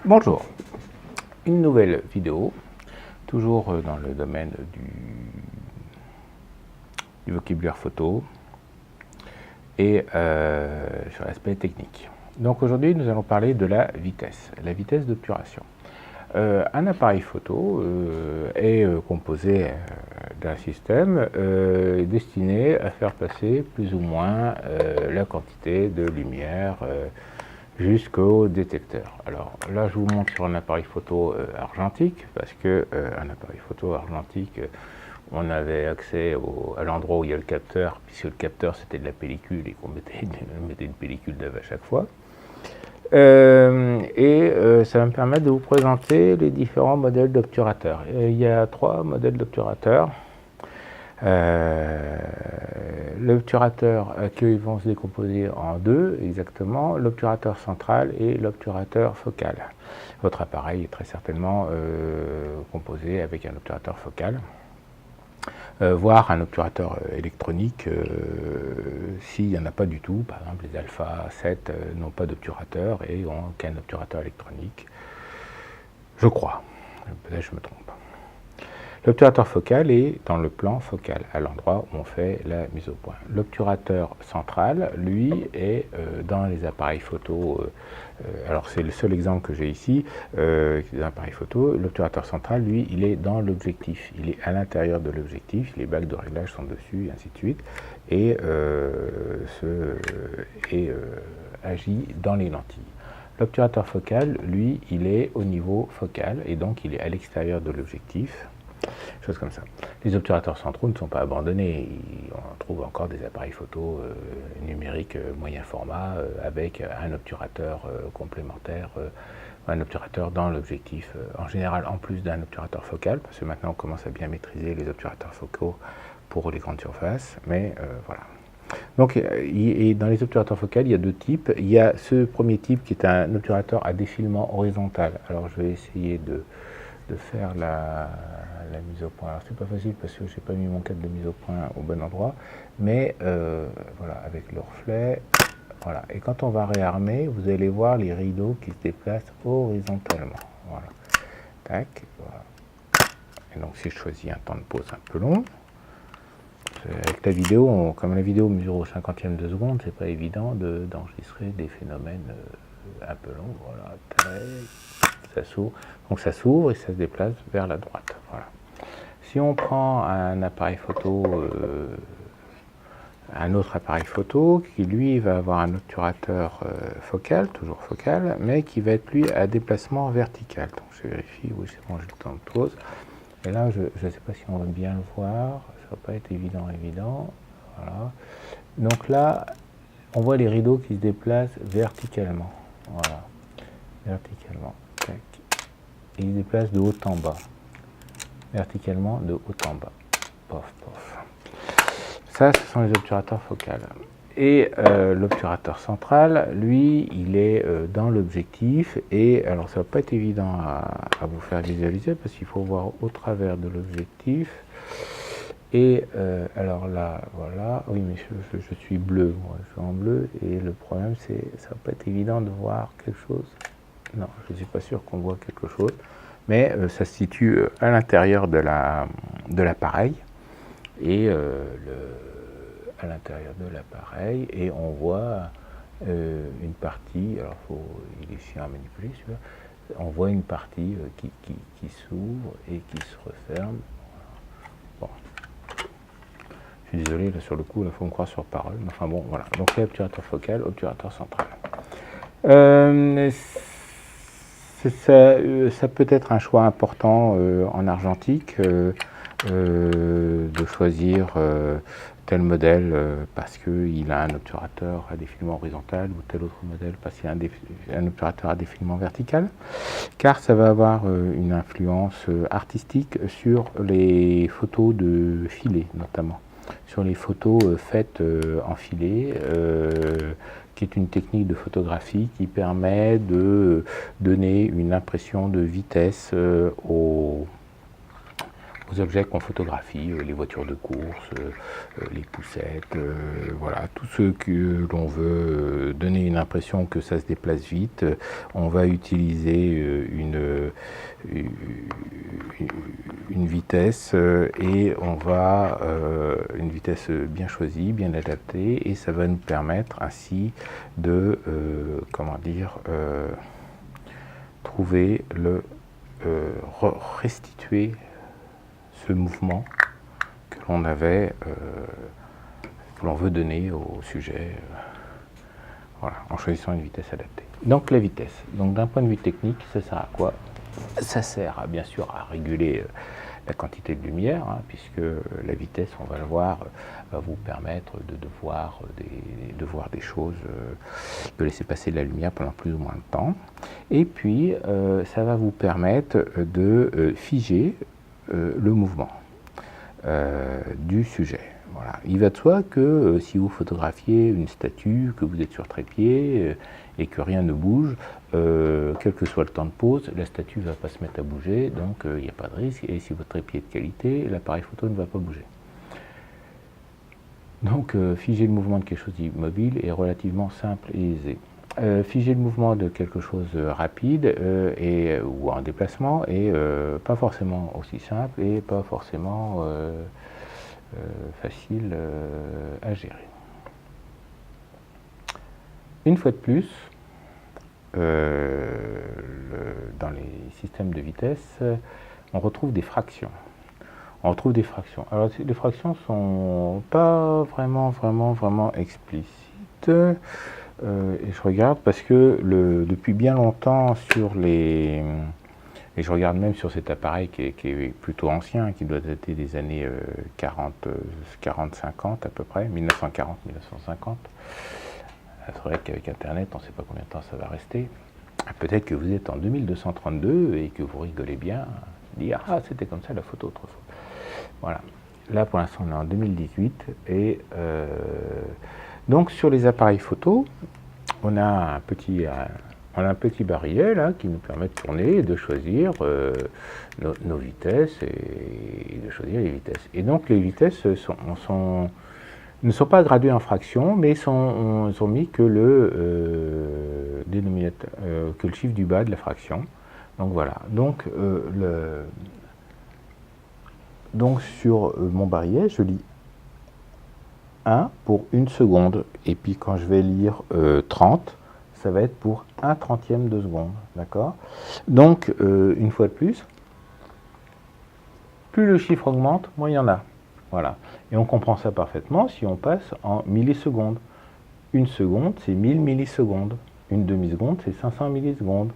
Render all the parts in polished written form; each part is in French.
Bonjour, une nouvelle vidéo, toujours dans le domaine du vocabulaire photo et sur l'aspect technique. Donc aujourd'hui nous allons parler de la vitesse d'obturation. Un appareil photo est composé d'un système destiné à faire passer plus ou moins la quantité de lumière jusqu'au détecteur. Alors là, je vous montre sur un appareil photo argentique, parce que un appareil photo argentique, on avait accès à l'endroit où il y a le capteur, puisque le capteur c'était de la pellicule et qu'on mettait une pellicule neuve à chaque fois. Ça va me permettre de vous présenter les différents modèles d'obturateurs. Il y a 3 modèles d'obturateurs. L'obturateur qui vont se décomposer en 2 exactement, l'obturateur central et l'obturateur focal. Votre appareil est très certainement composé avec un obturateur focal, voire un obturateur électronique s'il n'y en a pas du tout. Par exemple, les Alpha 7 n'ont pas d'obturateur et ont qu'un obturateur électronique, je crois, peut-être je me trompe. L'obturateur focal est dans le plan focal, à l'endroit où on fait la mise au point. L'obturateur central, lui, est dans les appareils photo. Alors c'est le seul exemple que j'ai ici, d'un appareil photo. L'obturateur central, lui, il est dans l'objectif. Il est à l'intérieur de l'objectif, les bagues de réglage sont dessus, et ainsi de suite, et agit dans les lentilles. L'obturateur focal, lui, il est au niveau focal, et donc il est à l'extérieur de l'objectif. Choses comme ça. Les obturateurs centraux ne sont pas abandonnés. On trouve encore des appareils photo numériques moyen format avec un obturateur complémentaire, un obturateur dans l'objectif. En général, en plus d'un obturateur focal, parce que maintenant on commence à bien maîtriser les obturateurs focaux pour les grandes surfaces. Mais voilà. Donc, et dans les obturateurs focaux, il y a 2 types. Il y a ce premier type qui est un obturateur à défilement horizontal. Alors, je vais essayer de faire la mise au point. Alors c'est pas facile parce que j'ai pas mis mon câble de mise au point au bon endroit, mais voilà, avec le reflet, voilà. Et quand on va réarmer, vous allez voir les rideaux qui se déplacent horizontalement. Voilà. Tac, voilà. Et donc si je choisis un temps de pause un peu long, avec la vidéo, comme la vidéo mesure au 50e de seconde, c'est pas évident d'enregistrer des phénomènes un peu longs. Voilà, ça s'ouvre. Donc ça s'ouvre et ça se déplace vers la droite. Voilà. Si on prend un appareil photo, un autre appareil photo, qui lui va avoir un obturateur focal, toujours focal, mais qui va être lui à déplacement vertical. Donc je vérifie, oui c'est bon, j'ai le temps de pause. Et là, je ne sais pas si on va bien le voir, ça ne va pas être évident. Voilà. Donc là, on voit les rideaux qui se déplacent verticalement. Voilà. Verticalement. Tac. Et ils se déplacent de haut en bas. Verticalement, de haut en bas. Pof, pof. Ça, ce sont les obturateurs focaux. Et l'obturateur central, lui, il est dans l'objectif. Et alors, ça ne va pas être évident à vous faire visualiser parce qu'il faut voir au travers de l'objectif. Et alors là, voilà. Oui, mais je suis bleu, moi, je suis en bleu. Et le problème, c'est ça ne va pas être évident de voir quelque chose. Non, je ne suis pas sûr qu'on voit quelque chose. Mais ça se situe à l'intérieur de l'appareil. Et à l'intérieur de l'appareil, et on voit une partie, alors il est chiant à manipuler celui-là, on voit une partie qui s'ouvre et qui se referme. Bon. Je suis désolé, là sur le coup, il faut me croire sur parole, mais enfin bon, voilà. Donc c'est obturateur focal, obturateur central. Ça peut être un choix important en argentique de choisir tel modèle parce qu'il a un obturateur à défilement horizontal ou tel autre modèle parce qu'il a un obturateur à défilement vertical, car ça va avoir une influence artistique sur les photos de filet notamment, sur les photos faites en filet, qui est une technique de photographie qui permet de donner une impression de vitesse aux aux objets qu'on photographie, les voitures de course, les poussettes, voilà, tout ce que l'on veut donner une impression que ça se déplace vite. On va utiliser une vitesse et on va une vitesse bien choisie, bien adaptée, et ça va nous permettre ainsi de trouver restituer ce mouvement que l'on avait, que l'on veut donner au sujet, voilà, en choisissant une vitesse adaptée. Donc la vitesse, donc d'un point de vue technique, ça sert à quoi? Ça sert bien sûr à réguler la quantité de lumière, hein, puisque la vitesse, on va le voir, va vous permettre de voir des choses, de laisser passer de la lumière pendant plus ou moins de temps. Et puis, ça va vous permettre de figer le mouvement du sujet. Voilà. Il va de soi que si vous photographiez une statue, que vous êtes sur trépied et que rien ne bouge, quel que soit le temps de pause, la statue ne va pas se mettre à bouger, donc il n'y a pas de risque. Et si votre trépied est de qualité, l'appareil photo ne va pas bouger. Donc figer le mouvement de quelque chose d'immobile est relativement simple et aisé. Figer le mouvement de quelque chose de rapide ou en déplacement est pas forcément aussi simple et pas forcément facile à gérer. Une fois de plus, dans les systèmes de vitesse, on retrouve des fractions. Alors les fractions sont pas vraiment explicites. Et je regarde parce que depuis bien longtemps et je regarde même sur cet appareil qui est plutôt ancien, qui doit dater des années 40-50 à peu près, 1940-1950. C'est vrai qu'avec Internet, on ne sait pas combien de temps ça va rester. Peut-être que vous êtes en 2232 et que vous rigolez bien, dire « Ah, c'était comme ça la photo autrefois ». Voilà. Là, pour l'instant, on est en 2018 et donc sur les appareils photo, on a un petit barillet là qui nous permet de tourner et de choisir nos vitesses et de choisir les vitesses. Et donc les vitesses ne sont pas graduées en fractions, mais sont mis que le dénominateur, que le chiffre du bas de la fraction. Donc voilà. Donc sur mon barillet, je lis 1 pour 1 seconde, et puis quand je vais lire 30, ça va être pour 1/30 de seconde, d'accord? Donc, une fois de plus le chiffre augmente, moins il y en a, voilà. Et on comprend ça parfaitement si on passe en millisecondes. 1 seconde, c'est 1000 millisecondes. Une demi-seconde, c'est 500 millisecondes.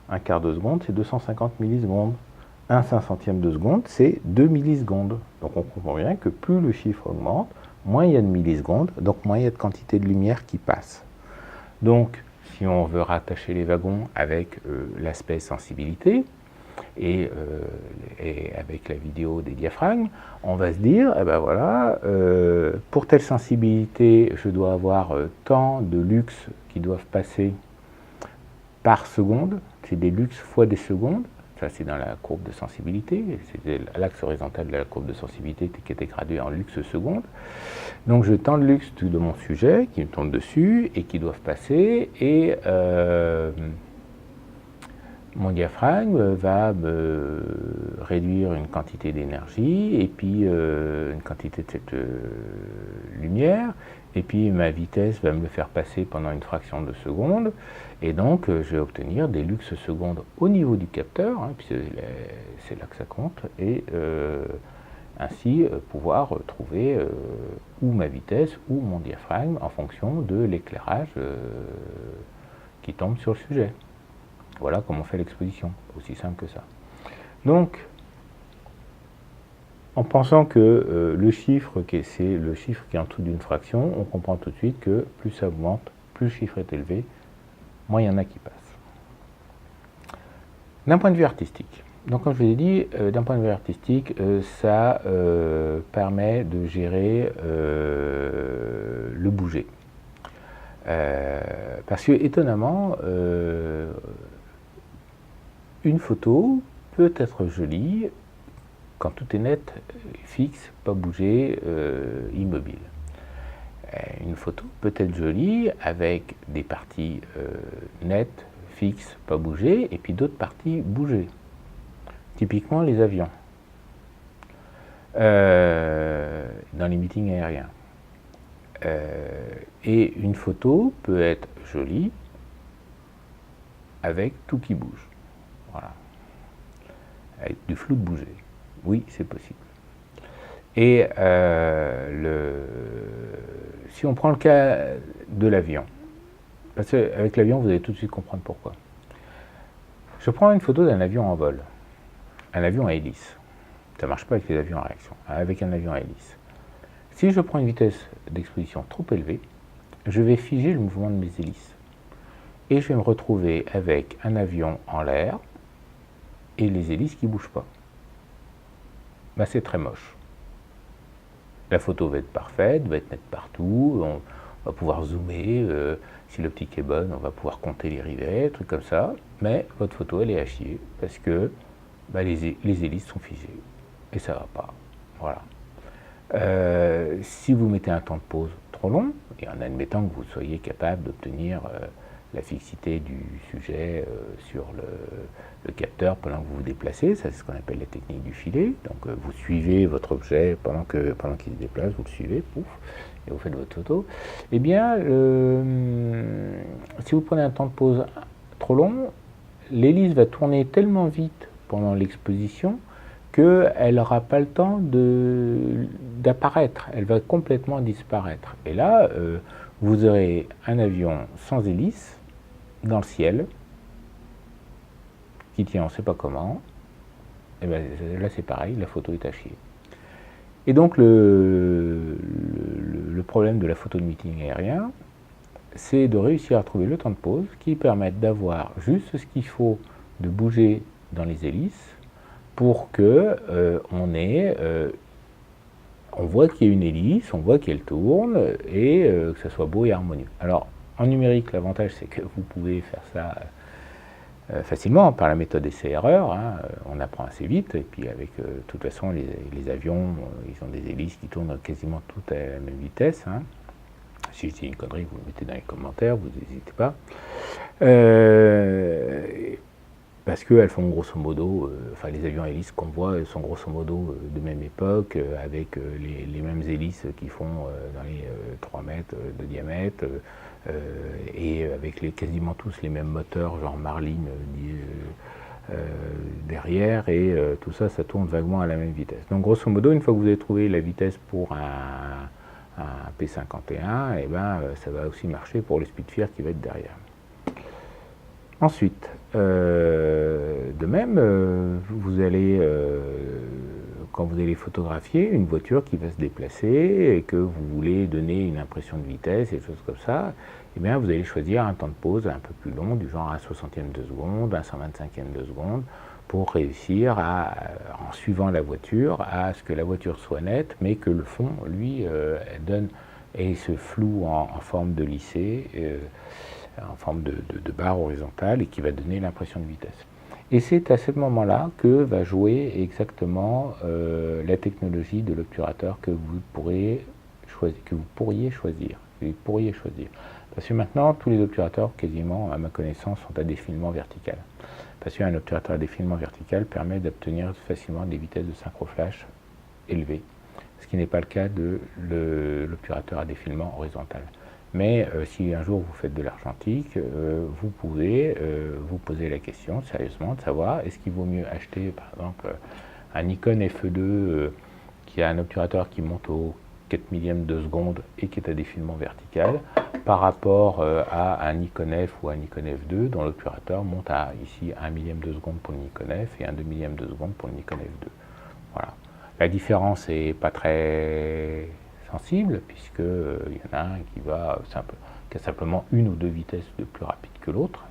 Un quart de seconde, c'est 250 millisecondes. 1/500 de seconde, c'est 2 millisecondes. Donc on comprend bien que plus le chiffre augmente, moins il y a de millisecondes, donc moins il y a de quantité de lumière qui passe. Donc, si on veut rattacher les wagons avec l'aspect sensibilité et avec la vidéo des diaphragmes, on va se dire, eh ben voilà, pour telle sensibilité, je dois avoir tant de lux qui doivent passer par seconde, c'est des lux fois des secondes. Ça, c'est dans la courbe de sensibilité. C'était l'axe horizontal de la courbe de sensibilité qui était gradué en lux secondes. Donc, je tends le lux de mon sujet qui me tombe dessus et qui doivent passer. Et mon diaphragme va me réduire une quantité d'énergie et puis une quantité de cette lumière. Et puis ma vitesse va me le faire passer pendant une fraction de seconde, et donc je vais obtenir des lux secondes au niveau du capteur, hein, puis c'est là que ça compte, et ainsi pouvoir trouver ou ma vitesse ou mon diaphragme en fonction de l'éclairage qui tombe sur le sujet. Voilà comment on fait l'exposition, aussi simple que ça. Donc, en pensant que le chiffre, c'est le chiffre qui est en dessous d'une fraction, on comprend tout de suite que plus ça augmente, plus le chiffre est élevé, moins il y en a qui passent. D'un point de vue artistique, donc comme je vous l'ai dit, d'un point de vue artistique, ça permet de gérer le bouger. Parce que, étonnamment, une photo peut être jolie quand tout est net, fixe, pas bougé, immobile. Une photo peut être jolie avec des parties nettes, fixes, pas bougées, et puis d'autres parties bougées. Typiquement les avions, dans les meetings aériens. Et une photo peut être jolie avec tout qui bouge. Voilà. Avec du flou de bouger. Oui, c'est possible. Et si on prend le cas de l'avion, parce qu'avec l'avion, vous allez tout de suite comprendre pourquoi. Je prends une photo d'un avion en vol, un avion à hélice. Ça ne marche pas avec les avions à réaction, avec un avion à hélice. Si je prends une vitesse d'exposition trop élevée, je vais figer le mouvement de mes hélices. Et je vais me retrouver avec un avion en l'air et les hélices qui ne bougent pas. Ben, c'est très moche. La photo va être parfaite, va être nette partout, on va pouvoir zoomer, si l'optique est bonne, on va pouvoir compter les rivets, trucs comme ça, mais votre photo elle est à chier parce que ben, les hélices sont figées et ça va pas. Voilà. Si vous mettez un temps de pause trop long, et en admettant que vous soyez capable d'obtenir la fixité du sujet sur le capteur pendant que vous vous déplacez, ça c'est ce qu'on appelle la technique du filet. Donc vous suivez votre objet pendant qu'il se déplace, vous le suivez, pouf, et vous faites votre photo. Eh bien, si vous prenez un temps de pause trop long, l'hélice va tourner tellement vite pendant l'exposition qu'elle n'aura pas le temps d'apparaître, elle va complètement disparaître. Et là, vous aurez un avion sans hélice dans le ciel, qui tient on ne sait pas comment, et bien là c'est pareil, la photo est à chier. Et donc le problème de la photo de meeting aérien, c'est de réussir à trouver le temps de pause qui permette d'avoir juste ce qu'il faut de bouger dans les hélices, pour que on voit qu'il y a une hélice, on voit qu'elle tourne et que ça soit beau et harmonieux. Alors en numérique, l'avantage c'est que vous pouvez faire ça facilement par la méthode essai-erreur, hein, on apprend assez vite et puis avec de toute façon les avions, ils ont des hélices qui tournent quasiment toutes à la même vitesse. Hein. Si je dis une connerie, vous le mettez dans les commentaires, vous n'hésitez pas. Parce qu'elles font grosso modo, enfin les avions à hélices qu'on voit sont grosso modo de même époque, avec les mêmes hélices qui font dans les 3 mètres de diamètre, et avec quasiment tous les mêmes moteurs, genre Marlin derrière, et tout ça, ça tourne vaguement à la même vitesse. Donc grosso modo, une fois que vous avez trouvé la vitesse pour un P51, et ben, ça va aussi marcher pour le Spitfire qui va être derrière. Ensuite, de même, vous allez, quand vous allez photographier une voiture qui va se déplacer et que vous voulez donner une impression de vitesse et des choses comme ça, eh bien, vous allez choisir un temps de pause un peu plus long, du genre un 60e de seconde, un 125e de seconde, pour réussir en suivant la voiture, à ce que la voiture soit nette, mais que le fond, lui, ait ce flou en forme de lissé, en forme de barre horizontale et qui va donner l'impression de vitesse. Et c'est à ce moment-là que va jouer exactement la technologie de l'obturateur que vous pourriez choisir. Parce que maintenant, tous les obturateurs, quasiment à ma connaissance, sont à défilement vertical. Parce qu'un obturateur à défilement vertical permet d'obtenir facilement des vitesses de synchroflash élevées, ce qui n'est pas le cas de l'obturateur à défilement horizontal. Mais si un jour vous faites de l'argentique, vous pouvez vous poser la question sérieusement de savoir est-ce qu'il vaut mieux acheter par exemple un Nikon FE2 qui a un obturateur qui monte au 4 millième de seconde et qui est à défilement vertical par rapport à un Nikon F ou un Nikon F2 dont l'obturateur monte à ici 1 millième de seconde pour le Nikon F et 1 2 millième de seconde pour le Nikon F2. Voilà. La différence n'est pas très sensible, puisque il y en a un qui a simplement une ou deux vitesses de plus rapide que l'autre.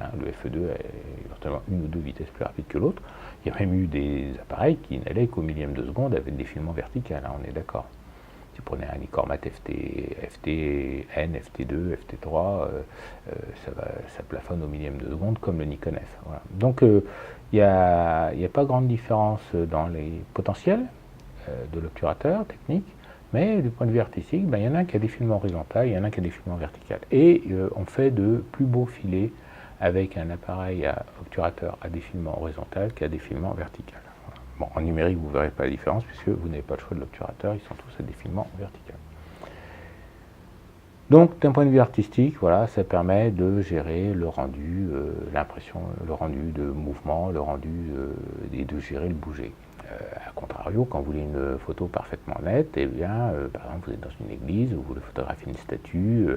Hein, le FE2 est éventuellement une ou deux vitesses plus rapide que l'autre. Il y a même eu des appareils qui n'allaient qu'au millième de seconde avec défilement vertical, hein, on est d'accord. Si vous prenez un Nicormat FTN, FT2, FT3, ça plafonne au millième de seconde comme le Nikon F. Voilà. Donc il n'y a pas grande différence dans les potentiels de l'obturateur technique, mais du point de vue artistique, il y en a un qui a des filaments horizontaux, il y en a un qui a des filaments verticaux. Et on fait de plus beaux filets avec un appareil à obturateur à défilement horizontal qu'à défilement vertical. Voilà. Bon, en numérique, vous ne verrez pas la différence puisque vous n'avez pas le choix de l'obturateur, ils sont tous à défilement vertical. Donc, d'un point de vue artistique, voilà, ça permet de gérer le rendu, l'impression, le rendu de mouvement, le rendu et de gérer le bouger. A contrario, quand vous voulez une photo parfaitement nette, eh bien, par exemple, vous êtes dans une église, vous voulez photographier une statue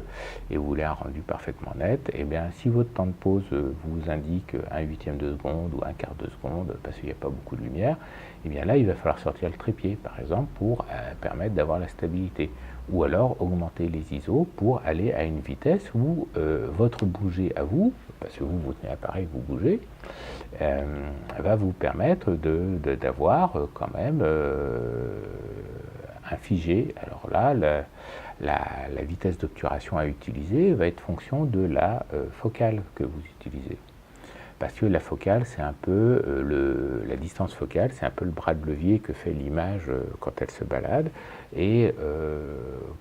et vous voulez un rendu parfaitement net, eh bien, si votre temps de pause vous indique un huitième de seconde ou un quart de seconde, parce qu'il n'y a pas beaucoup de lumière, eh bien là, il va falloir sortir le trépied, par exemple, pour permettre d'avoir la stabilité. Ou alors augmenter les ISO pour aller à une vitesse où votre bouger à vous, parce que vous tenez l'appareil, vous bougez, va vous permettre d'avoir quand même un figé. Alors là, la vitesse d'obturation à utiliser va être fonction de la focale que vous utilisez. Parce que la focale, c'est un peu la distance focale, c'est un peu le bras de levier que fait l'image quand elle se balade. Et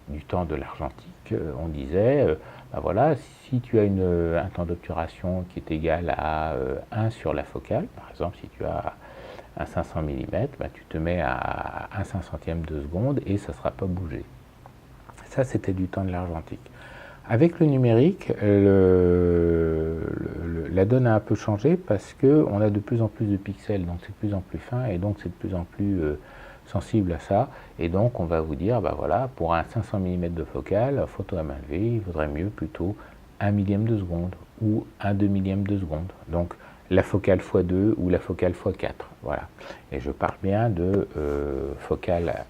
du temps de l'argentique, on disait, ben voilà, si tu as un temps d'obturation qui est égal à 1 sur la focale, par exemple, si tu as un 500 mm, ben tu te mets à 1/500e de seconde et ça ne sera pas bougé. Ça, c'était du temps de l'argentique. Avec le numérique, la donne a un peu changé parce qu'on a de plus en plus de pixels, donc c'est de plus en plus fin et donc c'est de plus en plus sensible à ça. Et donc on va vous dire, bah voilà, pour un 500 mm de focale, photo à main levée, il vaudrait mieux plutôt 1 millième de seconde ou 1/2 millième de seconde. Donc la focale x2 ou la focale x4. Voilà. Et je parle bien de focale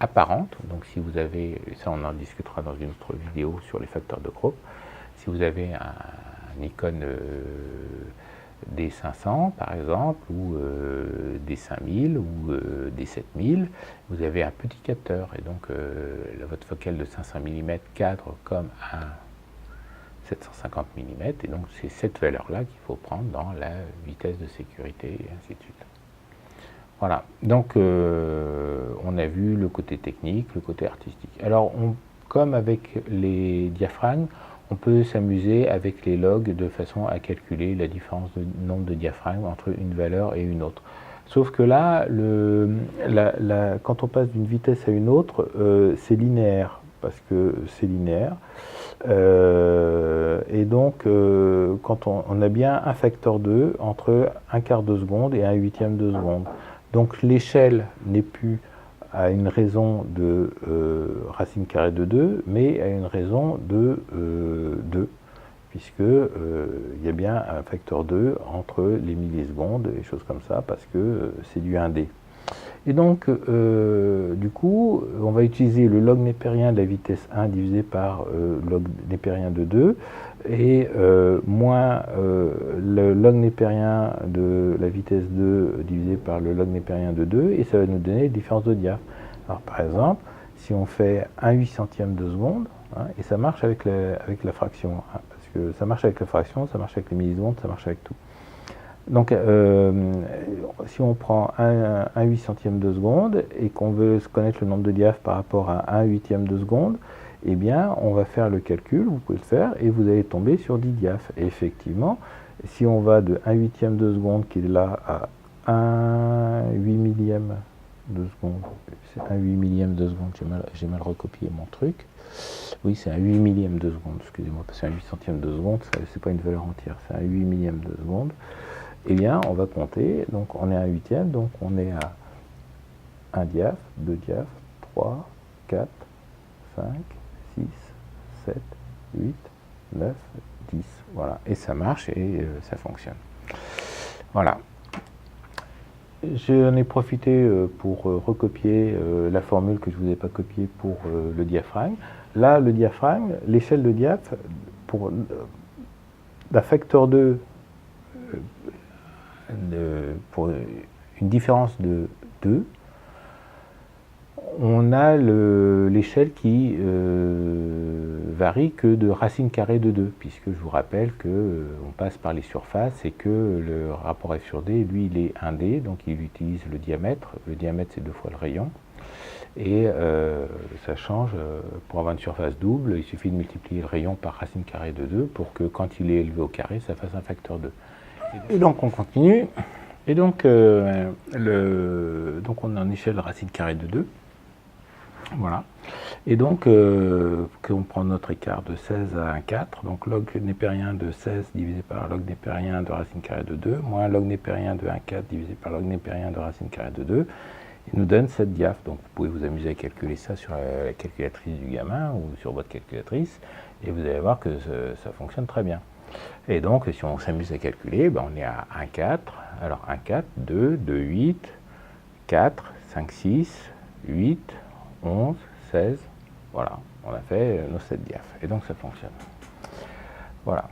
apparente. Donc si vous avez, et ça on en discutera dans une autre vidéo sur les facteurs de crop, si vous avez un Nikon D500 par exemple, ou D5000 ou D7000, vous avez un petit capteur et donc votre focale de 500 mm cadre comme un 750 mm et donc c'est cette valeur là qu'il faut prendre dans la vitesse de sécurité et ainsi de suite. Voilà, donc on a vu le côté technique, le côté artistique. Alors, comme avec les diaphragmes, on peut s'amuser avec les logs de façon à calculer la différence de nombre de diaphragmes entre une valeur et une autre. Sauf que là, quand on passe d'une vitesse à une autre, c'est linéaire, parce que c'est linéaire. Et donc, quand on a bien un facteur 2 entre un quart de seconde et un huitième de seconde. Donc l'échelle n'est plus à une raison de racine carrée de 2, mais à une raison de 2, puisque il y a bien un facteur 2 entre les millisecondes et choses comme ça, parce que c'est du 1D. Et donc, du coup, on va utiliser le log népérien de la vitesse 1 divisé par le log népérien de 2, et moins le log népérien de la vitesse 2 divisé par le log népérien de 2, et ça va nous donner la différence de diaph. Alors par exemple, si on fait 1/800e de seconde, hein, et ça marche avec la fraction, hein, parce que ça marche avec la fraction, ça marche avec les millisecondes, ça marche avec tout. Donc, si on prend 1/800e de seconde et qu'on veut connaître le nombre de diaph par rapport à 1/8e de seconde, eh bien, on va faire le calcul, vous pouvez le faire, et vous allez tomber sur 10 diaph. Et effectivement, si on va de 1/8e de seconde, qui est là, à 1/8 millième de seconde, c'est 1/8 millième de seconde, j'ai mal recopié mon truc. Oui, c'est un 8 millième de seconde, excusez-moi, parce que 1/800e de seconde, c'est pas une valeur entière, c'est un 8 millième de seconde. Eh bien, on va compter, donc on est à 1/8e, donc on est à 1 diaph, 2 diaph, 3, 4, 5, 6, 7, 8, 9, 10, voilà, et ça marche et ça fonctionne. Voilà. J'en ai profité pour recopier la formule que je ne vous ai pas copiée pour le diaphragme. Là, le diaphragme, l'échelle de diaph, pour d'un facteur 2, pour une différence de 2, on a l'échelle qui varie que de racine carrée de 2, puisque je vous rappelle qu'on passe par les surfaces et que le rapport F sur D, lui, il est 1D, donc il utilise le diamètre. Le diamètre, c'est 2 fois le rayon. Et ça change, pour avoir une surface double, il suffit de multiplier le rayon par racine carrée de 2 pour que quand il est élevé au carré, ça fasse un facteur 2. Et donc on continue, et donc, donc on est en échelle de racine carrée de 2. Voilà. Et donc, on prend notre écart de 16 à 1,4, donc log népérien de 16 divisé par log népérien de racine carrée de 2, moins log népérien de 1,4 divisé par log népérien de racine carrée de 2, il nous donne cette diaph. Donc vous pouvez vous amuser à calculer ça sur la calculatrice du gamin ou sur votre calculatrice, et vous allez voir que ça fonctionne très bien. Et donc, si on s'amuse à calculer, ben on est à 1,4, alors 1,4, 2, 2, 8, 4, 5, 6, 8, 11, 16, voilà, on a fait nos 7 diaph, et donc ça fonctionne. Voilà.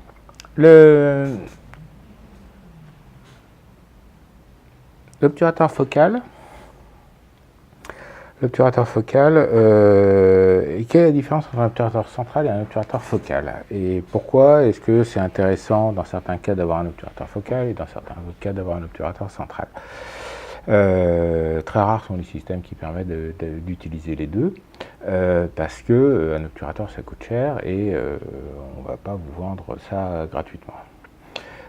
L'obturateur focal, quelle est la différence entre un obturateur central et un obturateur focal? Et pourquoi est-ce que c'est intéressant dans certains cas d'avoir un obturateur focal et dans certains autres cas d'avoir un obturateur central? Très rares sont les systèmes qui permettent d'utiliser les deux, parce que un obturateur ça coûte cher et on ne va pas vous vendre ça gratuitement.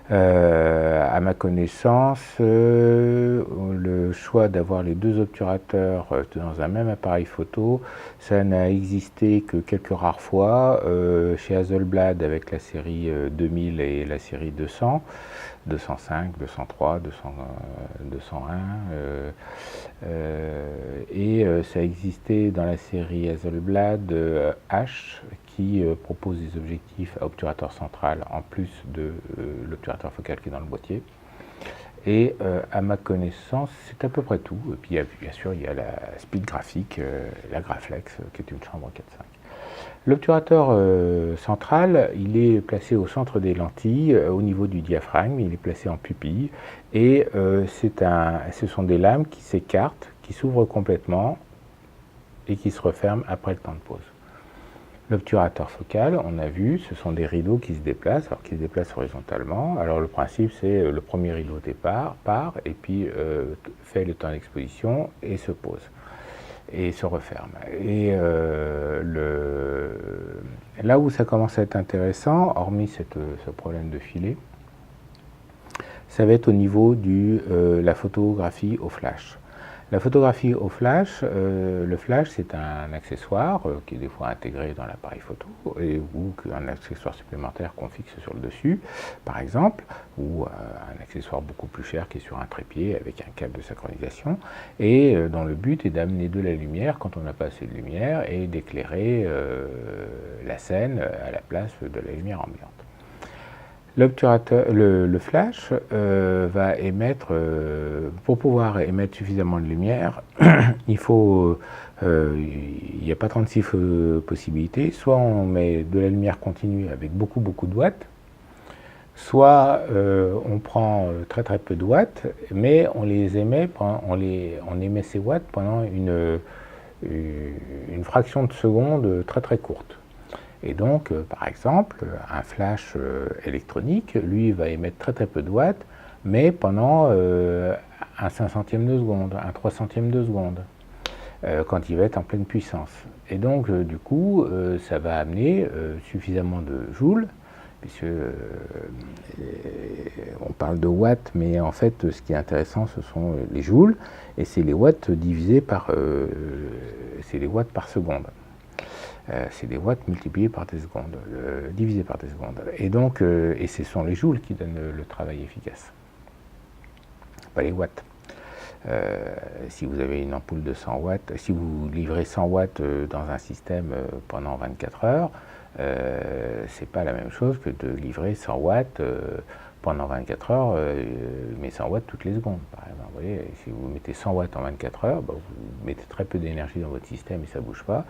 À ma connaissance, le choix d'avoir les deux obturateurs dans un même appareil photo, ça n'a existé que quelques rares fois, chez Hasselblad avec la série 2000 et la série 200, 205, 203, 201, et ça a existé dans la série Hasselblad H, qui propose des objectifs à obturateur central en plus de l'obturateur focal qui est dans le boîtier. Et à ma connaissance, c'est à peu près tout. Et puis bien sûr, il y a la speed graphique, la Graflex, qui est une chambre 4.5. L'obturateur central, il est placé au centre des lentilles, au niveau du diaphragme, il est placé en pupille, et ce sont des lames qui s'écartent, qui s'ouvrent complètement et qui se referment après le temps de pause. L'obturateur focal, on a vu, ce sont des rideaux qui se déplacent, alors qui se déplacent horizontalement. Alors le principe, c'est le premier rideau départ, part, et puis fait le temps d'exposition et se pose, et se referme. Et là où ça commence à être intéressant, hormis ce problème de filet, ça va être au niveau de la photographie au flash. La photographie au flash, le flash c'est un accessoire qui est des fois intégré dans l'appareil photo ou un accessoire supplémentaire qu'on fixe sur le dessus, par exemple, ou un accessoire beaucoup plus cher qui est sur un trépied avec un câble de synchronisation, et dont le but est d'amener de la lumière quand on n'a pas assez de lumière et d'éclairer la scène à la place de la lumière ambiante. L'obturateur, le flash va émettre, pour pouvoir émettre suffisamment de lumière, il n'y a pas 36 possibilités, soit on met de la lumière continue avec beaucoup de watts, soit on prend très peu de watts, mais on les émet, on émet ces watts pendant une fraction de seconde très courte. Et donc, par exemple, un flash électronique, lui, va émettre très peu de watts, mais pendant un 500e de seconde, un 300e de seconde, quand il va être en pleine puissance. Et donc, du coup, ça va amener suffisamment de joules, puisque on parle de watts, mais en fait, ce qui est intéressant, ce sont les joules, et c'est les watts divisés par, c'est les watts par seconde. C'est des watts multipliés par des secondes, divisés par des secondes. Et donc, et ce sont les joules qui donnent le travail efficace, pas les watts. Si vous avez une ampoule de 100 watts, si vous livrez 100 watts dans un système pendant 24 heures, c'est pas la même chose que de livrer 100 watts pendant 24 heures, mais 100 watts toutes les secondes, par exemple. Vous voyez, si vous mettez 100 watts en 24 heures, bah, vous mettez très peu d'énergie dans votre système et ça ne bouge pas.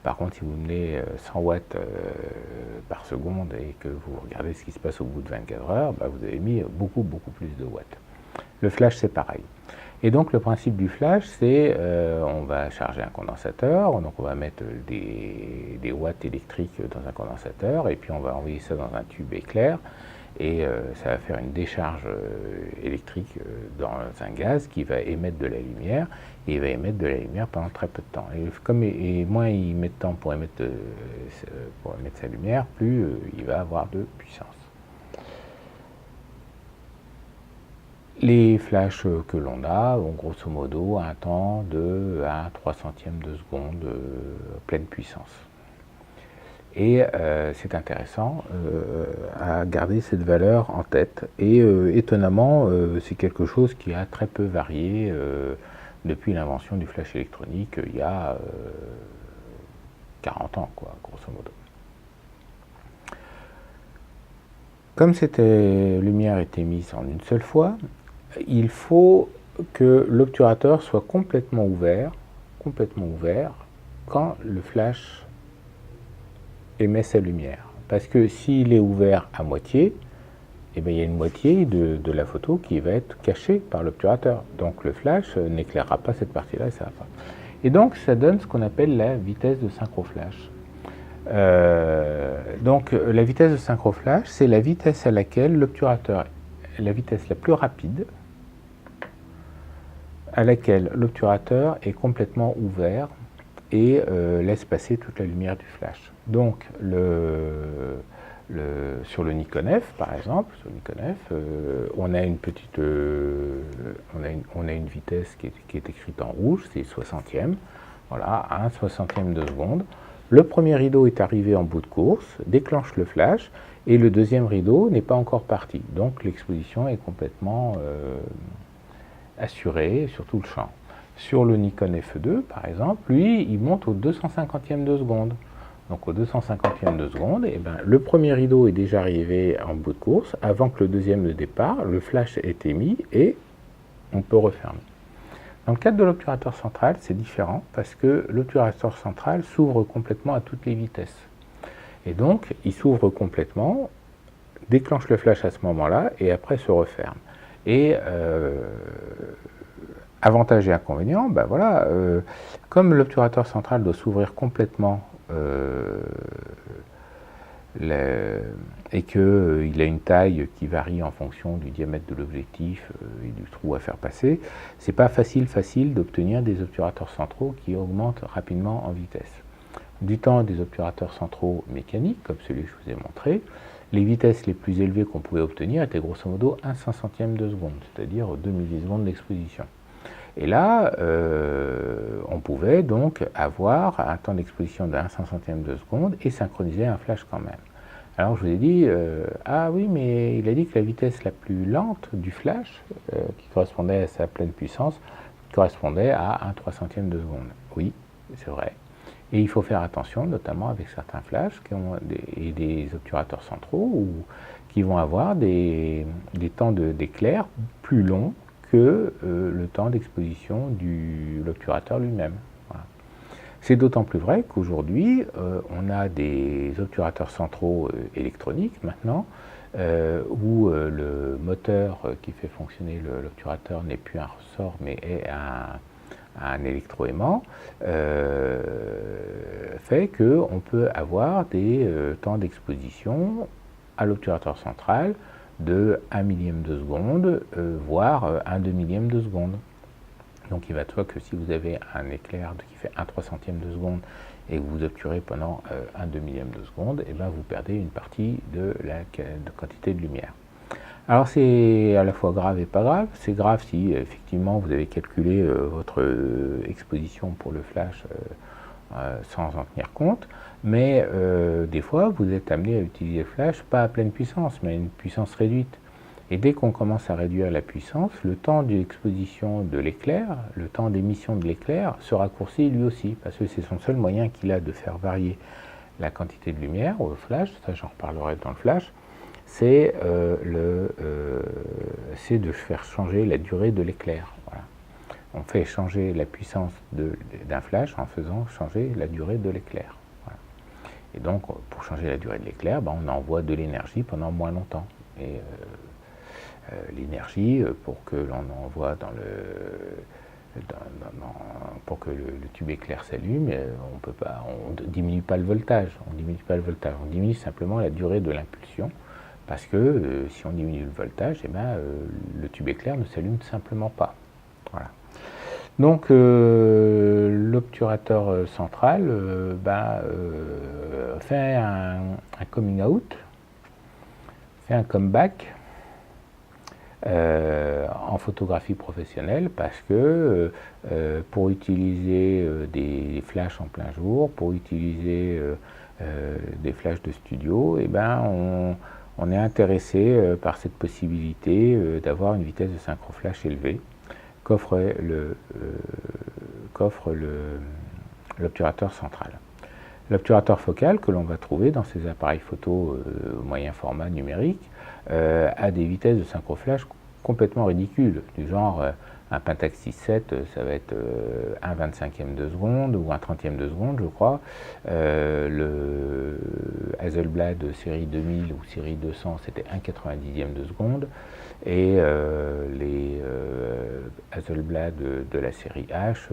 Par contre, si vous mettez 100 watts par seconde et que vous regardez ce qui se passe au bout de 24 heures, bah, vous avez mis beaucoup plus de watts. Le flash, c'est pareil. Et donc le principe du flash, c'est on va charger un condensateur, donc on va mettre des watts électriques dans un condensateur, et puis on va envoyer ça dans un tube éclair, et ça va faire une décharge électrique dans un gaz qui va émettre de la lumière, et il va émettre de la lumière pendant très peu de temps. Et moins il met de temps pour émettre sa lumière, plus il va avoir de puissance. Les flashs que l'on a ont grosso modo un temps de 1/3 centième de seconde pleine puissance. Et c'est intéressant à garder cette valeur en tête. Et étonnamment, c'est quelque chose qui a très peu varié depuis l'invention du flash électronique il y a 40 ans, quoi, grosso modo. Comme cette lumière est émise en une seule fois, il faut que l'obturateur soit complètement ouvert quand le flash émet sa lumière. Parce que s'il est ouvert à moitié, eh bien, il y a une moitié de la photo qui va être cachée par l'obturateur. Donc le flash n'éclairera pas cette partie-là et ça va pas. Et donc ça donne ce qu'on appelle la vitesse de synchroflash. Donc la vitesse de synchroflash, c'est la vitesse à laquelle l'obturateur, la vitesse la plus rapide à laquelle l'obturateur est complètement ouvert et laisse passer toute la lumière du flash. Donc sur le Nikon F, par exemple, sur le Nikon F, on a une petite, on a une vitesse qui est écrite en rouge, c'est 60e, voilà, 1/60e de seconde. Le premier rideau est arrivé en bout de course, déclenche le flash, et le deuxième rideau n'est pas encore parti. Donc l'exposition est complètement assurée sur tout le champ. Sur le Nikon F2, par exemple, lui, il monte au 250e de seconde. Donc au 250e de seconde, eh ben, le premier rideau est déjà arrivé en bout de course, avant que le deuxième ne départ, le flash est émis et on peut refermer. Dans le cadre de l'obturateur central, c'est différent parce que l'obturateur central s'ouvre complètement à toutes les vitesses. Et donc, il s'ouvre complètement, déclenche le flash à ce moment-là et après se referme. Et avantage et inconvénient, ben voilà, comme l'obturateur central doit s'ouvrir complètement et qu'il a une taille qui varie en fonction du diamètre de l'objectif et du trou à faire passer, c'est pas facile d'obtenir des obturateurs centraux qui augmentent rapidement en vitesse. Du temps des obturateurs centraux mécaniques, comme celui que je vous ai montré, les vitesses les plus élevées qu'on pouvait obtenir étaient grosso modo 1/500e de seconde, c'est-à-dire 2 millisecondes d'exposition. Et là, on pouvait donc avoir un temps d'exposition de 1/500e de seconde et synchroniser un flash quand même. Alors je vous ai dit, ah oui, mais il a dit que la vitesse la plus lente du flash, qui correspondait à sa pleine puissance, correspondait à 1/300e de seconde. Oui, c'est vrai. Et il faut faire attention, notamment avec certains flashs et des obturateurs centraux qui vont avoir des temps d'éclair plus longs que le temps d'exposition de l'obturateur lui-même. Voilà. C'est d'autant plus vrai qu'aujourd'hui, on a des obturateurs centraux électroniques maintenant, où le moteur qui fait fonctionner l'obturateur n'est plus un ressort, mais est un électroaimant, fait qu'on peut avoir des temps d'exposition à l'obturateur central de 1 millième de seconde, voire 1/2 millième de seconde. Donc il va de soi que si vous avez un éclair qui fait 1/300e de seconde et que vous obturez pendant 1/2 millième de seconde, et ben vous perdez une partie de la quantité de lumière. Alors c'est à la fois grave et pas grave. C'est grave si effectivement vous avez calculé votre exposition pour le flash sans en tenir compte, mais des fois vous êtes amené à utiliser le flash pas à pleine puissance, mais à une puissance réduite. Et dès qu'on commence à réduire la puissance, le temps d'exposition de l'éclair, le temps d'émission de l'éclair se raccourcit lui aussi, parce que c'est son seul moyen qu'il a de faire varier la quantité de lumière au flash, ça j'en reparlerai dans le flash, c'est de faire changer la durée de l'éclair. Voilà. On fait changer la puissance d'un flash en faisant changer la durée de l'éclair. Voilà. Et donc, pour changer la durée de l'éclair, on envoie de l'énergie pendant moins longtemps. Et l'énergie pour que l'on envoie pour que le tube éclair s'allume. On ne diminue pas le voltage, on diminue simplement la durée de l'impulsion, parce que si on diminue le voltage, le tube éclair ne s'allume simplement pas. Voilà. Donc l'obturateur central fait un coming out, fait un comeback en photographie professionnelle, parce que pour utiliser des flashs en plein jour, pour utiliser des flashs de studio, on est intéressé par cette possibilité d'avoir une vitesse de synchroflash élevée qu'offre l'obturateur central. L'obturateur focal, que l'on va trouver dans ces appareils photo moyen format numérique, a des vitesses de synchroflash complètement ridicules, du genre un Pentax 6.7, ça va être 1/25e de seconde ou 1/30e de seconde, je crois. Le Hasselblad série 2000 ou série 200, c'était 1/90e de seconde. Et les Hasselblad de la série H,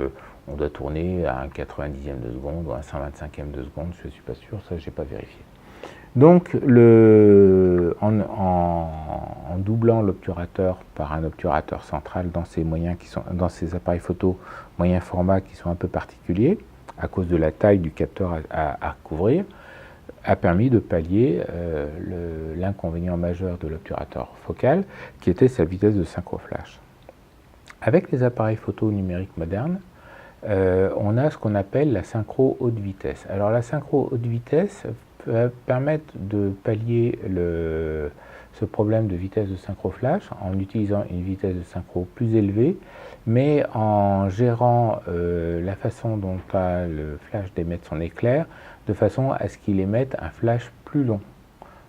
on doit tourner à un 90e de seconde ou un 125e de seconde, je ne suis pas sûr, ça je n'ai pas vérifié. Donc en doublant l'obturateur par un obturateur central dans ces appareils photo moyen format qui sont un peu particuliers, à cause de la taille du capteur à couvrir, a permis de pallier l'inconvénient majeur de l'obturateur focal, qui était sa vitesse de synchroflash. Avec les appareils photo numériques modernes, on a ce qu'on appelle la synchro haute vitesse. Alors la synchro haute vitesse peut permettre de pallier ce problème de vitesse de synchroflash en utilisant une vitesse de synchro plus élevée, mais en gérant la façon dont a le flash d'émettre son éclair, de façon à ce qu'il émette un flash plus long,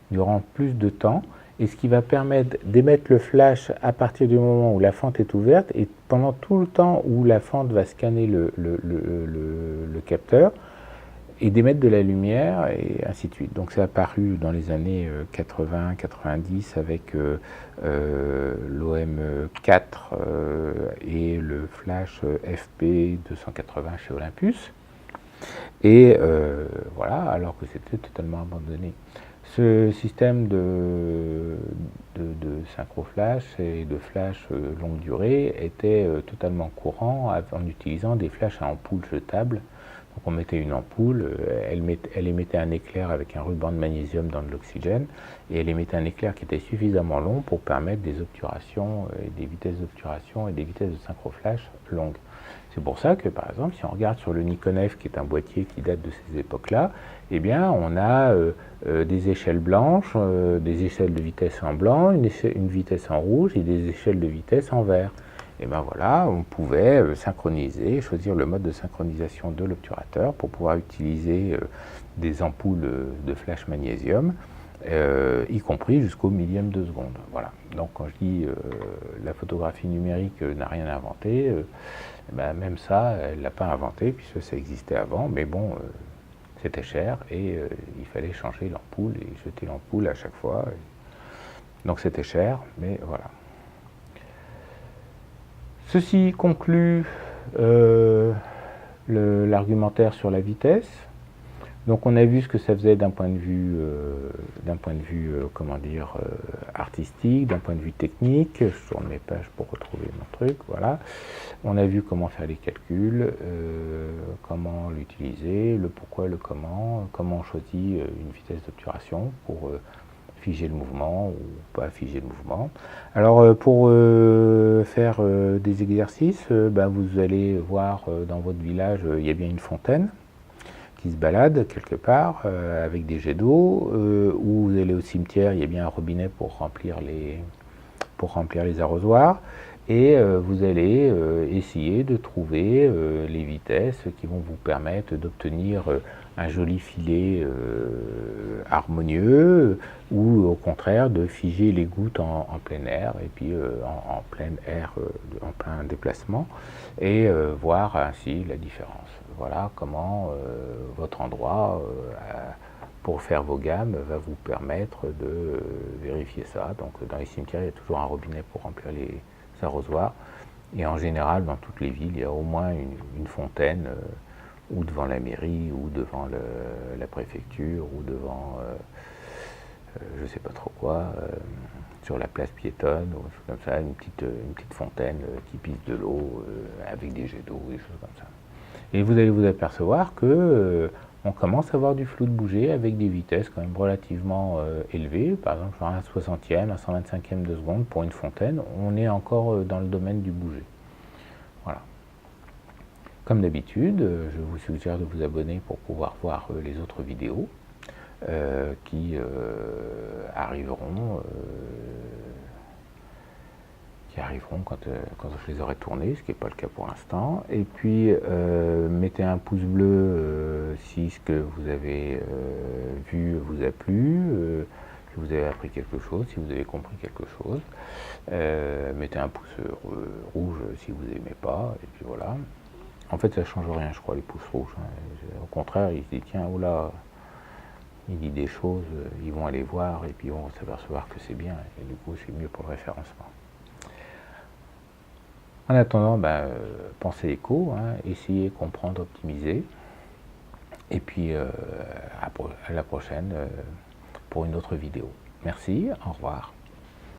durant plus de temps, et ce qui va permettre d'émettre le flash à partir du moment où la fente est ouverte et pendant tout le temps où la fente va scanner le capteur, et d'émettre de la lumière, et ainsi de suite. Donc c'est apparu dans les années 80-90 avec l'OM4 et le flash FP280 chez Olympus. Et voilà, alors que c'était totalement abandonné. Ce système de synchroflash et de flash longue durée était totalement courant en utilisant des flashs à ampoule jetable. Donc on mettait une ampoule, elle émettait un éclair avec un ruban de magnésium dans de l'oxygène, et elle émettait un éclair qui était suffisamment long pour permettre des obturations, des vitesses d'obturation et des vitesses de synchroflash longues. C'est pour ça que, par exemple, si on regarde sur le Nikon F, qui est un boîtier qui date de ces époques-là, eh bien, on a des échelles blanches, des échelles de vitesse en blanc, une vitesse en rouge et des échelles de vitesse en vert. Et bien voilà, on pouvait synchroniser, choisir le mode de synchronisation de l'obturateur pour pouvoir utiliser des ampoules de flash magnésium, y compris jusqu'au millième de seconde. Voilà. Donc quand je dis la photographie numérique n'a rien inventé, même ça, elle ne l'a pas inventé puisque ça existait avant, mais bon, c'était cher et il fallait changer l'ampoule et jeter l'ampoule à chaque fois. Donc c'était cher, mais voilà. Ceci conclut l'argumentaire sur la vitesse. Donc on a vu ce que ça faisait d'un point de vue, artistique, d'un point de vue technique. Je tourne mes pages pour retrouver mon truc, voilà. On a vu comment faire les calculs, comment l'utiliser, le pourquoi, le comment on choisit une vitesse d'obturation pour figer le mouvement ou pas figer le mouvement. Alors pour faire des exercices, vous allez voir dans votre village, il y a bien une fontaine qui se balade quelque part avec des jets d'eau, ou vous allez au cimetière, il y a bien un robinet pour remplir les arrosoirs, et vous allez essayer de trouver les vitesses qui vont vous permettre d'obtenir un joli filet harmonieux, ou au contraire de figer les gouttes en plein air, et puis en plein air, en plein déplacement, et voir ainsi la différence. Voilà comment votre endroit pour faire vos gammes va vous permettre de vérifier ça. Donc dans les cimetières, il y a toujours un robinet pour remplir les arrosoirs. Et en général, dans toutes les villes, il y a au moins une fontaine, ou devant la mairie, ou devant la préfecture, ou devant, je ne sais pas trop quoi, sur la place piétonne, ou comme ça, une petite fontaine qui pisse de l'eau, avec des jets d'eau, des choses comme ça. Et vous allez vous apercevoir que on commence à avoir du flou de bouger avec des vitesses quand même relativement élevées, par exemple genre un 60e, un 125e de seconde pour une fontaine, on est encore dans le domaine du bouger. Voilà. Comme d'habitude, je vous suggère de vous abonner pour pouvoir voir les autres vidéos qui arriveront quand je les aurai tournés, ce qui n'est pas le cas pour l'instant. Et puis, mettez un pouce bleu si ce que vous avez vu vous a plu, si vous avez appris quelque chose, si vous avez compris quelque chose. Mettez un pouce rouge si vous n'aimez pas, et puis voilà. En fait, ça ne change rien, je crois, les pouces rouges. Au contraire, il se dit, tiens, oula, il dit des choses, ils vont aller voir, et puis on va s'apercevoir que c'est bien, et du coup, c'est mieux pour le référencement. En attendant, pensez éco, essayez, comprendre, optimiser. Et puis à la prochaine pour une autre vidéo. Merci, au revoir.